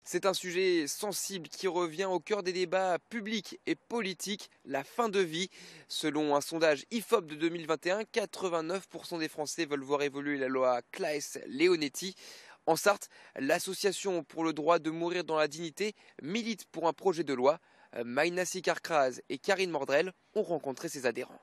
C'est un sujet sensible qui revient au cœur des débats publics et politiques, la fin de vie. Selon un sondage IFOP de 2021, 89% des Français veulent voir évoluer la loi Claes-Leonetti. En Sarthe, l'association pour le droit de mourir dans la dignité milite pour un projet de loi. Maïna Sikarkraz et Karine Mordrel ont rencontré ses adhérents.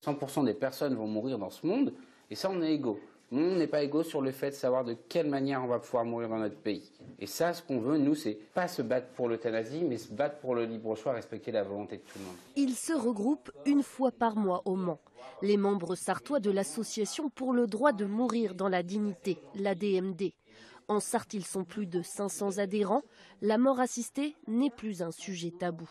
100% des personnes vont mourir dans ce monde, et ça on est égaux. On n'est pas égaux sur le fait de savoir de quelle manière on va pouvoir mourir dans notre pays. Et ça, ce qu'on veut, nous, c'est pas se battre pour l'euthanasie, mais se battre pour le libre choix, respecter la volonté de tout le monde. Ils se regroupent une fois par mois au Mans. Les membres sartois de l'association pour le droit de mourir dans la dignité, l'ADMD. En Sarthe, ils sont plus de 500 adhérents. La mort assistée n'est plus un sujet tabou.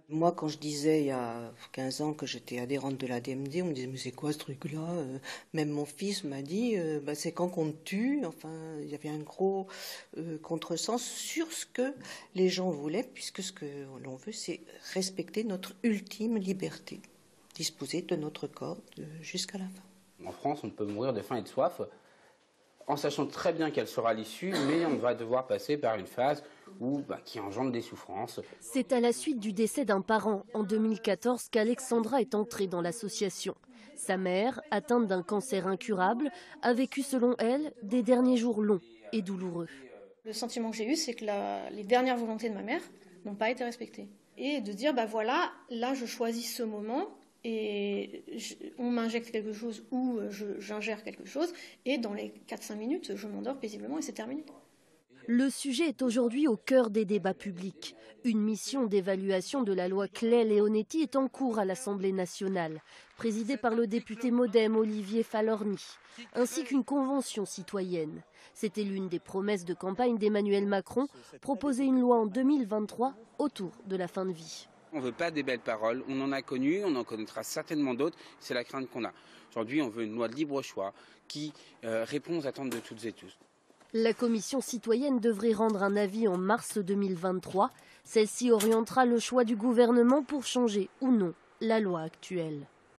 Moi, quand je disais il y a 15 ans que j'étais adhérente de la DMD, on me disait mais c'est quoi ce truc-là? Même mon fils m'a dit c'est quand qu'on te tue. Enfin, il y avait un gros contresens sur ce que les gens voulaient, puisque ce que l'on veut, c'est respecter notre ultime liberté, disposer de notre corps jusqu'à la fin. En France, on peut mourir de faim et de soif, en sachant très bien quelle sera l'issue, mais on va devoir passer par une phase qui engendre des souffrances. C'est à la suite du décès d'un parent en 2014 qu'Alexandra est entrée dans l'association. Sa mère, atteinte d'un cancer incurable, a vécu selon elle des derniers jours longs et douloureux. Le sentiment que j'ai eu, c'est que les dernières volontés de ma mère n'ont pas été respectées. Et de dire, voilà, là je choisis ce moment, et on m'injecte quelque chose ou j'ingère quelque chose, et dans les 4-5 minutes, je m'endors paisiblement et c'est terminé. Le sujet est aujourd'hui au cœur des débats publics. Une mission d'évaluation de la loi Claes-Leonetti est en cours à l'Assemblée nationale, présidée par le député MoDem Olivier Falorni, ainsi qu'une convention citoyenne. C'était l'une des promesses de campagne d'Emmanuel Macron, proposer une loi en 2023 autour de la fin de vie. On ne veut pas des belles paroles, on en a connu, on en connaîtra certainement d'autres, c'est la crainte qu'on a. Aujourd'hui, on veut une loi de libre choix qui répond aux attentes de toutes et tous. La commission citoyenne devrait rendre un avis en mars 2023. Celle-ci orientera le choix du gouvernement pour changer ou non la loi actuelle.